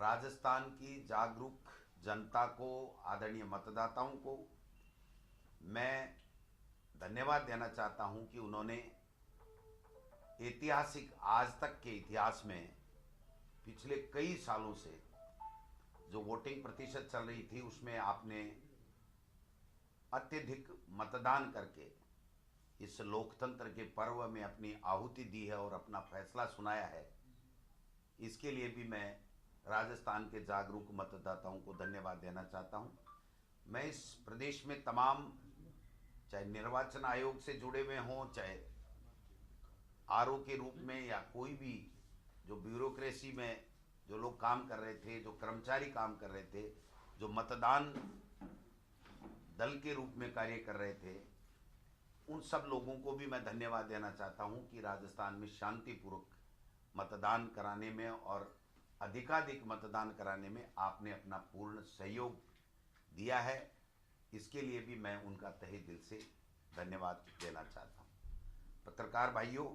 राजस्थान की जागरूक जनता को, आदरणीय मतदाताओं को मैं धन्यवाद देना चाहता हूं कि उन्होंने ऐतिहासिक, आज तक के इतिहास में पिछले कई सालों से जो वोटिंग प्रतिशत चल रही थी उसमें आपने अत्यधिक मतदान करके इस लोकतंत्र के पर्व में अपनी आहुति दी है और अपना फैसला सुनाया है। इसके लिए भी मैं राजस्थान के जागरूक मतदाताओं को धन्यवाद देना चाहता हूं। मैं इस प्रदेश में तमाम, चाहे निर्वाचन आयोग से जुड़े हुए हों, चाहे आरओ के रूप में, या कोई भी जो ब्यूरोक्रेसी में जो लोग काम कर रहे थे, जो कर्मचारी काम कर रहे थे, जो मतदान दल के रूप में कार्य कर रहे थे, उन सब लोगों को भी मैं धन्यवाद देना चाहता हूं कि राजस्थान में शांतिपूर्वक मतदान कराने में और अधिकाधिक मतदान कराने में आपने अपना पूर्ण सहयोग दिया है। इसके लिए भी मैं उनका तहे दिल से धन्यवाद देना चाहता हूं। पत्रकार भाइयों,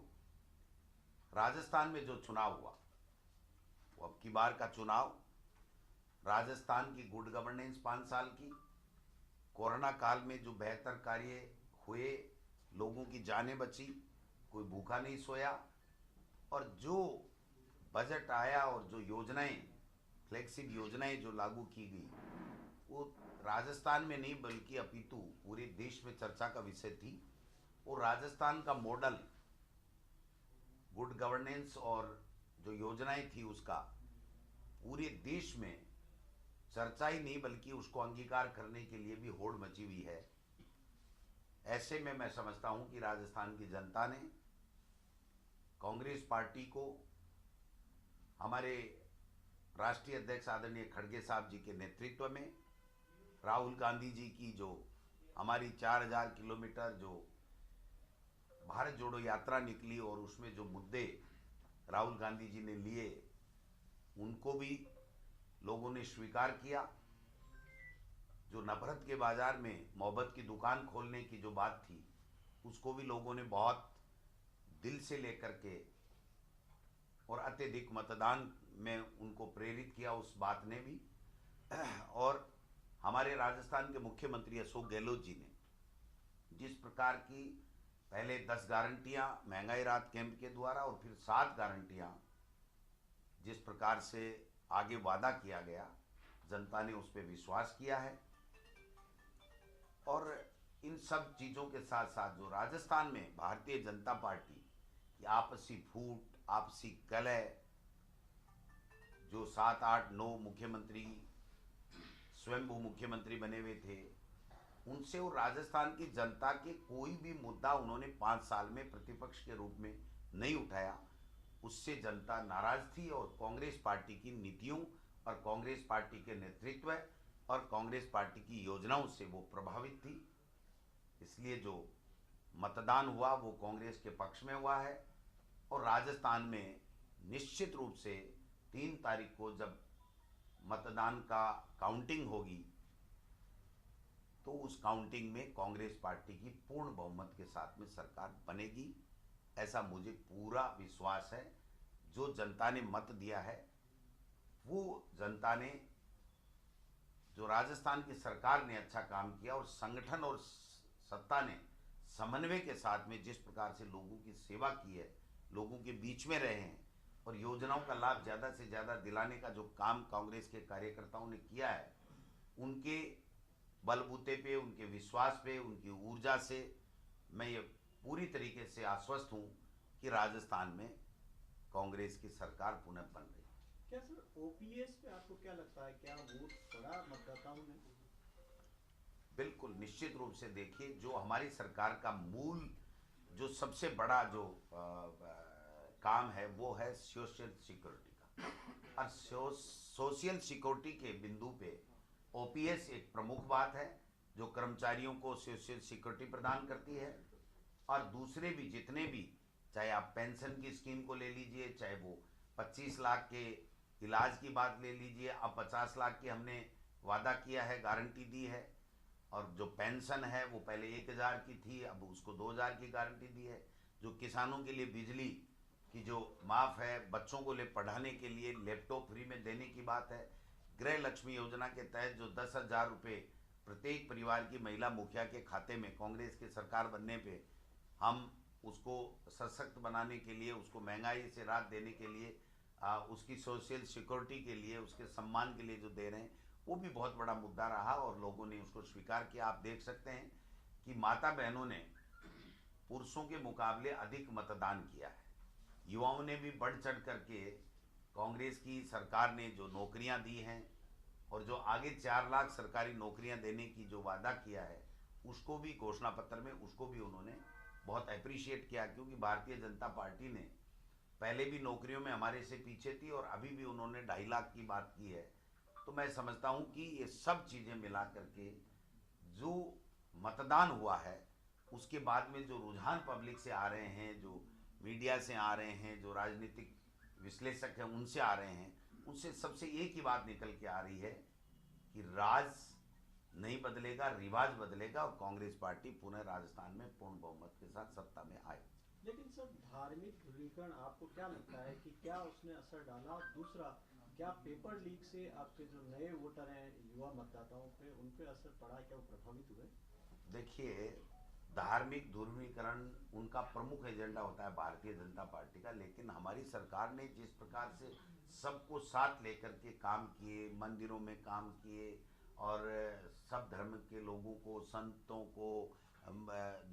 राजस्थान में जो चुनाव हुआ वो अब की बार का चुनाव राजस्थान की गुड गवर्नेंस 5 साल की, कोरोना काल में जो बेहतर कार्य हुए, लोगों की जानें बची, कोई भूखा नहीं सोया, और जो बजट आया और जो योजनाएं, फ्लैगशिप योजनाएं जो लागू की गई, वो राजस्थान में नहीं बल्कि अपितु पूरे देश में चर्चा का विषय थी। और राजस्थान का मॉडल गुड गवर्नेंस और जो योजनाएं थी उसका पूरे देश में चर्चा ही नहीं बल्कि उसको अंगीकार करने के लिए भी होड़ मची हुई है। ऐसे में मैं समझता हूं कि राजस्थान की जनता ने कांग्रेस पार्टी को, हमारे राष्ट्रीय अध्यक्ष आदरणीय खड़गे साहब जी के नेतृत्व में, राहुल गांधी जी की जो हमारी 4000 किलोमीटर जो भारत जोड़ो यात्रा निकली और उसमें जो मुद्दे राहुल गांधी जी ने लिए, उनको भी लोगों ने स्वीकार किया। जो नफरत के बाजार में मोहब्बत की दुकान खोलने की जो बात थी, उसको भी लोगों ने बहुत दिल से लेकर के और अत्यधिक मतदान में उनको प्रेरित किया, उस बात ने भी। और हमारे राजस्थान के मुख्यमंत्री अशोक गहलोत जी ने जिस प्रकार की पहले 10 गारंटियां महंगाई राहत कैंप के द्वारा और फिर 7 गारंटियां जिस प्रकार से आगे वादा किया गया, जनता ने उस पर विश्वास किया है। और इन सब चीज़ों के साथ साथ जो राजस्थान में भारतीय जनता पार्टी की आपसी फूट, आपसी कलह, जो 7, 8, 9 मुख्यमंत्री स्वयंभू मुख्यमंत्री बने हुए थे, उनसे और राजस्थान की जनता के कोई भी मुद्दा उन्होंने 5 साल में प्रतिपक्ष के रूप में नहीं उठाया। उससे जनता नाराज थी और कांग्रेस पार्टी की नीतियों और कांग्रेस पार्टी के नेतृत्व और कांग्रेस पार्टी की योजनाओं से वो प्रभावित थी। इसलिए जो मतदान हुआ वो कांग्रेस के पक्ष में हुआ है। और राजस्थान में निश्चित रूप से 3 तारीख को जब मतदान का काउंटिंग होगी तो उस काउंटिंग में कांग्रेस पार्टी की पूर्ण बहुमत के साथ में सरकार बनेगी, ऐसा मुझे पूरा विश्वास है। जो जनता ने मत दिया है, वो जनता ने, जो राजस्थान की सरकार ने अच्छा काम किया और संगठन और सत्ता ने समन्वय के साथ में जिस प्रकार से लोगों की सेवा की है, लोगों के बीच में रहे हैं और योजनाओं का लाभ ज़्यादा से ज़्यादा दिलाने का जो काम कांग्रेस के कार्यकर्ताओं ने किया है, उनके बलबूते पे, उनके विश्वास पे, उनकी ऊर्जा से मैं ये पूरी तरीके से आश्वस्त हूँ कि राजस्थान में कांग्रेस की सरकार पुनः बन रही है। क्या सर ओपीएस पे आपको क्या लगता है, क्या वोट पड़ा मतदाताओं ने? बिल्कुल, निश्चित रूप से देखिए, जो हमारी सरकार का मूल, जो सबसे बड़ा जो काम है वो है सोशल सिक्योरिटी का। और सोशल सिक्योरिटी के बिंदु पे ओपीएस एक प्रमुख बात है, जो कर्मचारियों को सोशल सिक्योरिटी प्रदान करती है। और दूसरे भी जितने भी, चाहे आप पेंशन की स्कीम को ले लीजिए, चाहे वो 25 लाख के इलाज की बात ले लीजिए, अब 50 लाख की हमने वादा किया है, गारंटी दी है। और जो पेंशन है वो पहले 1000 की थी, अब उसको 2000 की गारंटी दी है। जो किसानों के लिए बिजली कि जो माफ़ है, बच्चों को ले पढ़ाने के लिए लैपटॉप फ्री में देने की बात है। गृह लक्ष्मी योजना के तहत जो 10,000 रुपये प्रत्येक परिवार की महिला मुखिया के खाते में कांग्रेस की सरकार बनने पे हम उसको सशक्त बनाने के लिए, उसको महंगाई से राहत देने के लिए, उसकी सोशल सिक्योरिटी के लिए, उसके सम्मान के लिए जो दे रहे हैं, वो भी बहुत बड़ा मुद्दा रहा और लोगों ने उसको स्वीकार किया। आप देख सकते हैं कि माता बहनों ने पुरुषों के मुकाबले अधिक मतदान किया है। युवाओं ने भी बढ़ चढ़ करके कांग्रेस की सरकार ने जो नौकरियां दी हैं और जो आगे 4 लाख सरकारी नौकरियां देने की जो वादा किया है, उसको भी घोषणा पत्र में उसको भी उन्होंने बहुत अप्रिशिएट किया, क्योंकि भारतीय जनता पार्टी ने पहले भी नौकरियों में हमारे से पीछे थी और अभी भी उन्होंने 2.5 लाख की बात की है। तो मैं समझता हूं कि ये सब चीज़ें मिला करके जो मतदान हुआ है, उसके बाद में जो रुझान पब्लिक से आ रहे हैं, जो मीडिया से आ रहे हैं, जो राजनीतिक विश्लेषक हैं उनसे आ रहे हैं, उनसे सबसे एक ही बात निकल के आ रही है कि राज नहीं बदलेगा, रिवाज बदलेगा और कांग्रेस पार्टी पुनः राजस्थान में पूर्ण बहुमत के साथ सत्ता में आए। लेकिन सर, धार्मिक ध्रुवीकरण आपको क्या लगता है कि क्या उसने असर डाला? दूसरा, क्या पेपर लीक से आपके जो नए वोटर हैं, युवा मतदाताओं पे, उन पे असर पड़ा? क्या वो प्रभावित हुए? देखिए, धार्मिक ध्रुवीकरण उनका प्रमुख एजेंडा होता है भारतीय जनता पार्टी का, लेकिन हमारी सरकार ने जिस प्रकार से सबको साथ लेकर के काम किए, मंदिरों में काम किए और सब धर्म के लोगों को, संतों को,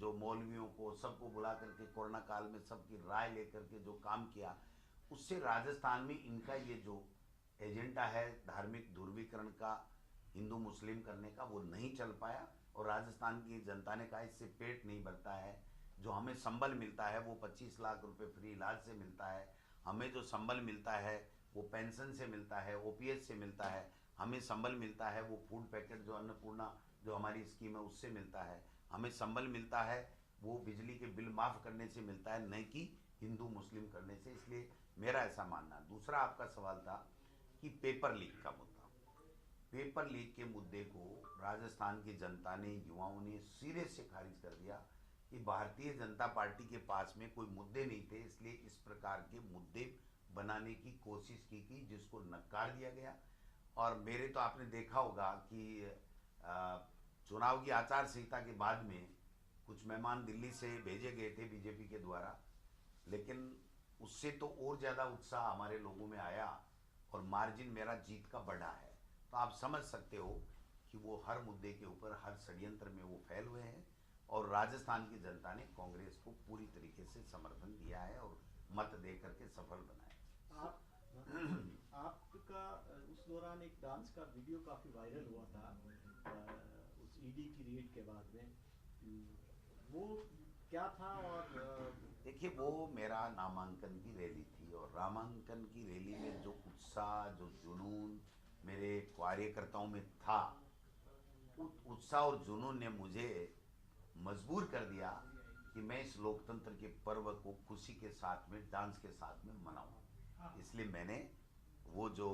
जो मौलवियों को, सबको बुला करके कोरोना काल में सबकी राय लेकर के जो काम किया, उससे राजस्थान में इनका ये जो एजेंडा है धार्मिक ध्रुवीकरण का, हिंदू मुस्लिम करने का, वो नहीं चल पाया और राजस्थान की जनता ने कहा इससे पेट नहीं भरता है। जो हमें संबल मिलता है वो 25 लाख रुपए फ्री इलाज से मिलता है, हमें जो संबल मिलता है वो पेंशन से मिलता है, ओपीएस से मिलता है, हमें संबल मिलता है वो फूड पैकेट जो अन्नपूर्णा जो हमारी स्कीम है उससे मिलता है, हमें संबल मिलता है वो बिजली के बिल माफ़ करने से मिलता है, नहीं कि हिंदू मुस्लिम करने से। इसलिए मेरा ऐसा मानना। दूसरा आपका सवाल था कि पेपर लीक का मुद्दा। पेपर लीक के मुद्दे को राजस्थान की जनता ने, युवाओं ने सिरे से खारिज कर दिया कि भारतीय जनता पार्टी के पास में कोई मुद्दे नहीं थे, इसलिए इस प्रकार के मुद्दे बनाने की कोशिश की जिसको नकार दिया गया। और मेरे तो आपने देखा होगा कि चुनाव की आचार संहिता के बाद में कुछ मेहमान दिल्ली से भेजे गए थे बीजेपी के द्वारा, लेकिन उससे तो और ज़्यादा उत्साह हमारे लोगों में आया और मार्जिन मेरा जीत का बढ़ा है। तो आप समझ सकते हो कि वो हर मुद्दे के ऊपर, हर षड्यंत्र में वो फैल हुए हैं और राजस्थान की जनता ने कांग्रेस को पूरी तरीके से समर्थन दिया है और मत दे करके सफल बनाया। आपका उस दौरान एक डांस का वीडियो काफ़ी वायरल हुआ था उस ईडी की रेड के बाद में, वो क्या था? और देखिए, वो मेरा नामांकन की रैली थी और नामांकन की रैली में जो उत्साह, जो जुनून मेरे कार्यकर्ताओं में था, उस उत्साह और जुनून ने मुझे मजबूर कर दिया कि मैं इस लोकतंत्र के पर्व को खुशी के साथ में, डांस के साथ में मनाऊं। इसलिए मैंने वो जो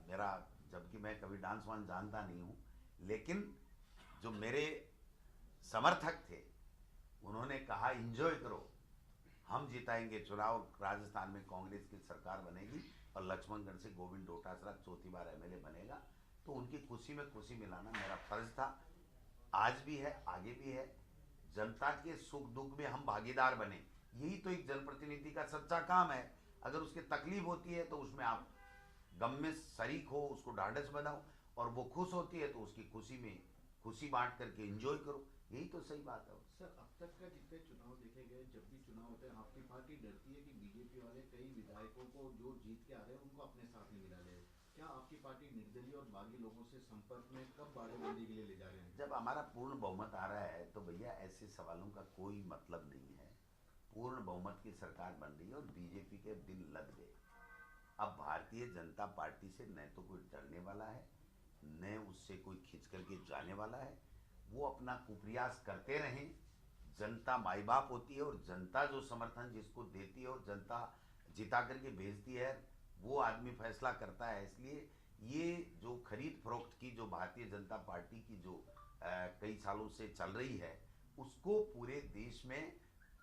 मेरा, जबकि मैं कभी डांस वांस जानता नहीं हूँ, लेकिन जो मेरे समर्थक थे उन्होंने कहा एंजॉय करो, हम जिताएंगे चुनाव, राजस्थान में कांग्रेस की सरकार बनेगी और लक्ष्मणगढ़ से गोविंद डोटासरा चौथी बार एमएलए बनेगा। तो उनकी खुशी में खुशी मिलाना मेरा फर्ज था, आज भी है, आगे भी है। जनता के सुख दुख में हम भागीदार बने, यही तो एक जनप्रतिनिधि का सच्चा काम है। अगर उसकी तकलीफ होती है तो उसमें आप गम में शरीक हो, उसको ढांढस बनाओ, और वो खुश होती है तो उसकी खुशी में खुशी बांट करके एंजॉय करो, यही तो सही बात है। सर, अब तक का जितने चुनाव देखे गए, जब भी चुनाव होते हैं आपकी पार्टी डरती है कि बीजेपी वाले कई विधायकों को जो जीत के आ रहे हैं उनको अपने साथ में मिला ले। क्या आपकी पार्टी निर्दलीय और बागी लोगों से संपर्क में, कब बाड़ेबंदी के लिए ले जा रहे हैं? जब हमारा पूर्ण बहुमत आ रहा है तो भैया ऐसे सवालों का कोई मतलब नहीं है। पूर्ण बहुमत की सरकार बन रही है और बीजेपी के दिन लग गए। अब भारतीय जनता पार्टी से न तो कोई डरने वाला है, न उससे कोई खींच करके जाने वाला है। वो अपना कुप्रयास करते रहें। जनता माई बाप होती है और जनता जो समर्थन जिसको देती है और जनता जिता करके भेजती है, वो आदमी फैसला करता है। इसलिए ये जो खरीद फरोख्त की जो भारतीय जनता पार्टी की जो कई सालों से चल रही है, उसको पूरे देश में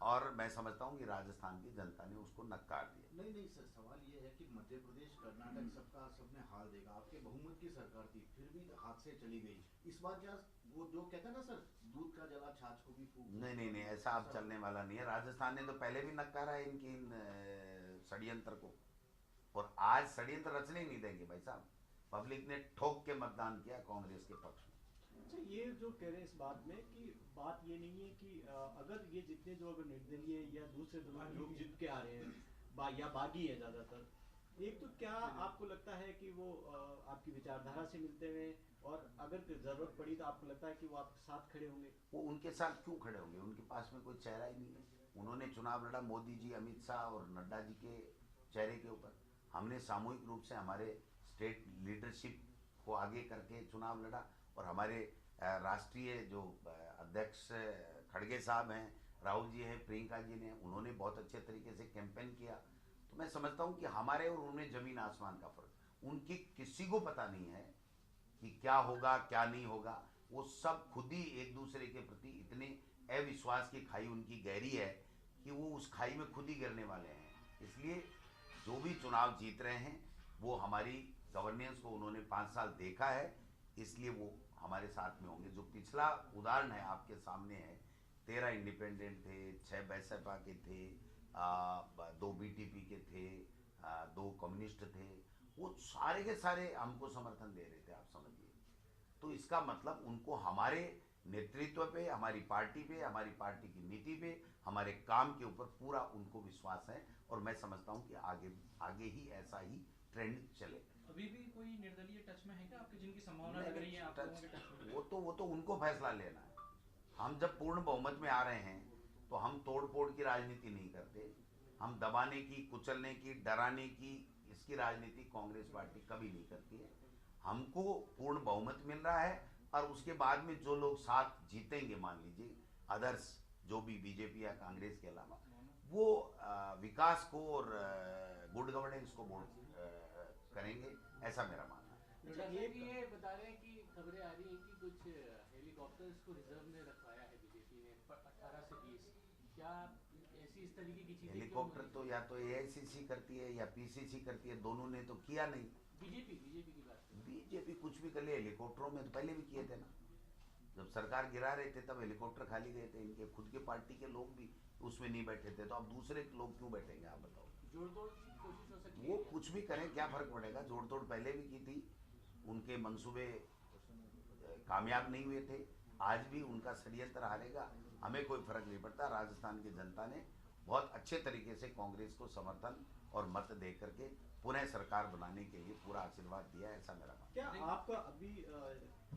और मैं समझता हूँ कि राजस्थान की जनता ने उसको नकार दिया। नहीं नहीं सर, सवाल ये है कि मध्य प्रदेश कर्नाटक सबका सबने हार देखा, आपके बहुमत की सरकार थी, फिर भी हाथ से चली गई। इस बार क्या वो जो कहते हैं ना सर, दूध का जला छाछ को भी फूंक। नहीं नहीं नहीं, ऐसा अब चलने वाला नहीं है। राजस्थान ने तो पहले भी नकारा है इनकी इन षड्यंत्र को, और आज षड्यंत्र रचने ही नहीं देंगे भाई साहब। पब्लिक ने ठोक के मतदान किया कांग्रेस के पक्ष में। अच्छा, ये जो कह रहे हैं इस बात में कि बात ये नहीं है कि अगर ये जितने जो अगर निर्दलीय या दूसरे लोग जीत के आ रहे हैं या बागी है ज्यादातर, एक तो क्या आपको लगता है कि वो आपकी विचारधारा से मिलते हुए, और अगर जरूरत पड़ी तो आपको लगता है कि वो आपके साथ खड़े होंगे? वो उनके साथ क्यों खड़े होंगे? उनके पास में कोई चेहरा ही नहीं है। उन्होंने चुनाव लड़ा मोदी जी, अमित शाह और नड्डा जी के चेहरे के ऊपर। हमने सामूहिक रूप से हमारे स्टेट लीडरशिप को आगे करके चुनाव लड़ा, और हमारे राष्ट्रीय जो अध्यक्ष खड़गे साहब हैं, राहुल जी हैं, प्रियंका जी ने, उन्होंने बहुत अच्छे तरीके से कैंपेन किया। तो मैं समझता हूँ कि हमारे और उन्हें जमीन आसमान का फर्क। उनकी किसी को पता नहीं है कि क्या होगा क्या नहीं होगा। वो सब खुद ही एक दूसरे के प्रति इतने अविश्वास की खाई उनकी गहरी है कि वो उस खाई में खुद ही गिरने वाले हैं। इसलिए जो भी चुनाव जीत रहे हैं वो हमारी गवर्नेंस को उन्होंने 5 साल देखा है, इसलिए वो हमारे साथ में होंगे। जो पिछला उदाहरण है आपके सामने है, 13 इंडिपेंडेंट थे, 6 बैसपा के थे, 2 बीटीपी के थे, 2 कम्युनिस्ट थे, वो सारे के सारे हमको समर्थन दे रहे थे, आप समझिए। तो इसका मतलब उनको हमारे नेतृत्व पे, हमारी पार्टी पे, हमारी पार्टी की नीति पे, हमारे काम के ऊपर पूरा उनको विश्वास है, और मैं समझता हूँ कि आगे ही ऐसा ही ट्रेंड चले। अभी भी कोई निर्दलीय टच में है क्या आपके, जिनकी संभावना लग रही है आप लोगों के टच में? वो तो उनको फैसला लेना है। हम जब पूर्ण बहुमत में आ रहे हैं तो हम तोड़ फोड़ की राजनीति नहीं करते। हम दबाने की, कुचलने की, डराने की, इसकी राजनीति कांग्रेस पार्टी कभी नहीं करती है। हमको पूर्ण बहुमत मिल रहा है, और उसके बाद में जो लोग साथ जीतेंगे, मान लीजिए अदर्स जो भी बीजेपी या कांग्रेस के अलावा, वो विकास को और गुड गवर्नेंस को वोट करेंगे, ऐसा मेरा मानना है। जैसे कि ये बता रहे हैं कि खबरें आ रही हैं कि कुछ हेलीकॉप्टर्स को रिजर्व में रखवाया है बीजेपी ने 18 से 20। क्या ऐसी इस तरीके की चीजें? हेलीकॉप्टर तो या तो एआईसीसी करती है या पीसीसी करती है, दोनों ने तो किया नहीं। बीजेपी की बात करें। बीजेपी कुछ भी कर ले, हेलीकॉप्टरों में तो पहले भी किए थे ना। जब सरकार गिरा रहे थे तब हेलीकॉप्टर खाली गए थे, इनके खुद के पार्टी के लोग भी उसमें नहीं बैठे थे, तो अब दूसरे लोग क्यों बैठेंगे, आप बताओ। जोड़ तोड़ कोशिश हो सकती है। वो कुछ भी करें, क्या फर्क पड़ेगा? जोड़ तोड़ पहले भी की थी, उनके मंसूबे कामयाब नहीं हुए थे। आज भी उनका षड्यंत्र हारेगा, हमें कोई फर्क नहीं पड़ता। राजस्थान की जनता ने बहुत अच्छे तरीके से कांग्रेस को समर्थन और मत दे करके पुनः सरकार बनाने के लिए पूरा आशीर्वाद दिया, ऐसा मेरा मानना। क्या आपका अभी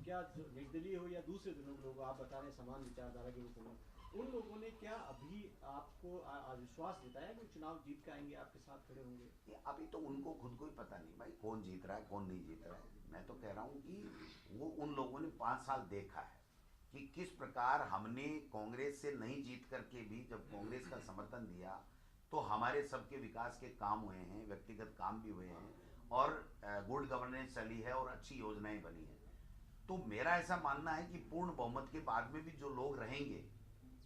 क्या जो निर्दलीय हो या दूसरे लोग आप बता रहे हैं समान विचारधारा के रूप में, उन लोगों ने क्या अभी आपको विश्वास दिलाया कि चुनाव जीत के आएंगे, आपके साथ खड़े होंगे? ये अभी तो उनको खुद को ही पता नहीं भाई, कौन जीत रहा है कौन नहीं जीत रहा है। मैं तो कह रहा हूँ कि वो उन लोगों ने 5 साल देखा है कि किस प्रकार हमने कांग्रेस से नहीं जीत करके भी जब कांग्रेस का समर्थन दिया तो हमारे सबके विकास के काम हुए हैं, व्यक्तिगत काम भी हुए हैं, और गुड गवर्नेंस चली है और अच्छी योजनाएं बनी हैं। तो मेरा ऐसा मानना है कि पूर्ण बहुमत के बाद में भी जो लोग रहेंगे,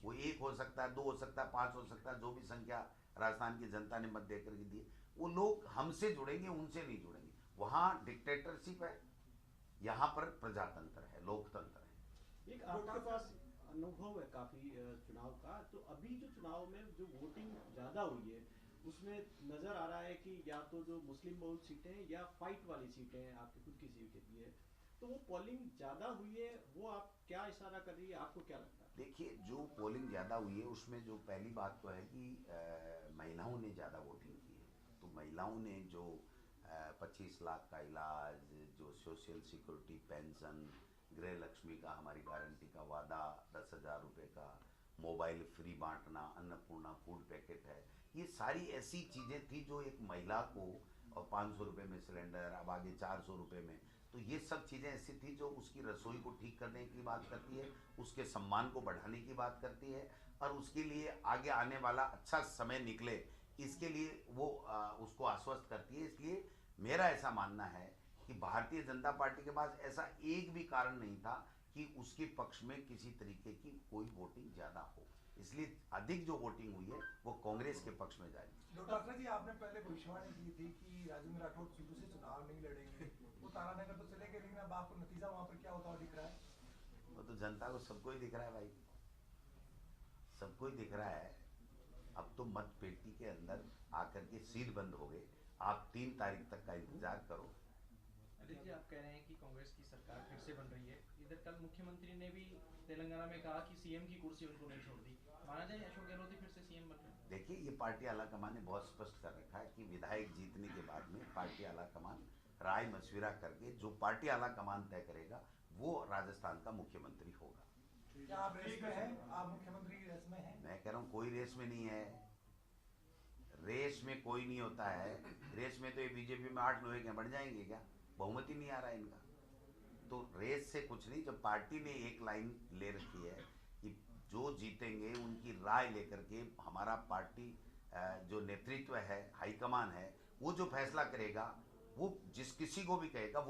वो 1 हो सकता है, 2 हो सकता है, 5 हो सकता है, जो भी संख्या राजस्थान की जनता ने मत दे करके दी, वो लोग हमसे जुड़ेंगे, उनसे नहीं जुड़ेंगे। वहाँ डिक्टेटरशिप है, यहाँ पर प्रजातंत्र है, लोकतंत्र है। एक आपके पास अनुभव है काफी चुनाव का, तो अभी जो चुनाव में जो वोटिंग ज्यादा हुई है उसमें नजर आ रहा है कि या तो जो मुस्लिम बहुल सीटें हैं या फाइट वाली सीटें हैं आपकी खुद की सीट की है, तो वो पोलिंग ज्यादा हुई है, वो आप क्या इशारा कर रही है, आपको क्या लगता है? देखिए, जो पोलिंग ज़्यादा हुई है उसमें जो पहली बात तो है कि महिलाओं ने ज़्यादा वोटिंग की है। तो महिलाओं ने जो 25 लाख का इलाज, जो सोशल सिक्योरिटी पेंशन, गृह लक्ष्मी का हमारी गारंटी का वादा, 10,000 रुपये का मोबाइल फ्री बांटना, अन्नपूर्णा फूड पैकेट है, ये सारी ऐसी चीज़ें थी जो एक महिला को, और 500 रुपये में सिलेंडर, अब आगे 400 रुपये में, तो ये सब चीज़ें ऐसी थी जो उसकी रसोई को ठीक करने की बात करती है, उसके सम्मान को बढ़ाने की बात करती है, और उसके लिए आगे आने वाला अच्छा समय निकले इसके लिए वो उसको आश्वस्त करती है। इसलिए मेरा ऐसा मानना है कि भारतीय जनता पार्टी के पास ऐसा एक भी कारण नहीं था कि उसके पक्ष में किसी तरीके की कोई वोटिंग ज़्यादा हो। इसलिए अधिक जो वोटिंग हुई है वो कांग्रेस के पक्ष में जाएगी। डॉक्टर जी, आपने पहले भविष्यवाणी की थी कि राजेंद्र राठौड़ शुरू से चुनाव नहीं लड़ेंगे, वो तारानगर तो चले गए, लेकिन अब आपको नतीजा वहाँ पर क्या होता हुआ दिख रहा है? वो तो जनता को सबको ही दिख रहा है भाई, सबको ही दिख रहा है। अब तो मत पेटी के अंदर आकर के सील बंद हो गए। आप 3 तारीख तक का इंतजार करो। अदित जी, आप कह रहे हैं कि कांग्रेस की सरकार फिर से बन रही है। इधर कल मुख्यमंत्री ने भी तेलंगाना में कहा कि सीएम की कुर्सी उनको नहीं छोड़ दी। माना जाए अशोक गहलोत ही फिर से सीएम बन रहे हैं? देखिए, ये पार्टी आलाकमान ने बहुत स्पष्ट कर रखा है कि विधायक जीतने के बाद में पार्टी आलाकमान राय मशविरा करके जो पार्टी आलाकमान तय करेगा वो राजस्थान का मुख्यमंत्री होगा। क्या आप रेस में हैं? आप मुख्यमंत्री की रेस में हैं? मैं कह रहा हूँ कोई रेस में नहीं है, रेस में कोई नहीं होता है। रेस में तो ये बीजेपी में 8 लोग हैं, बढ़ जाएंगे क्या? बहुमत ही नहीं आ रहा है इनका। तो रेस से कुछ नहीं, जब पार्टी ने एक लाइन ले रखी है कि जो जीतेंगे उनकी राय लेकर के हमारा पार्टी जो नेतृत्व है, हाईकमान है, वो जो फैसला करेगा, वो जिस किसी को भी कहेगा वो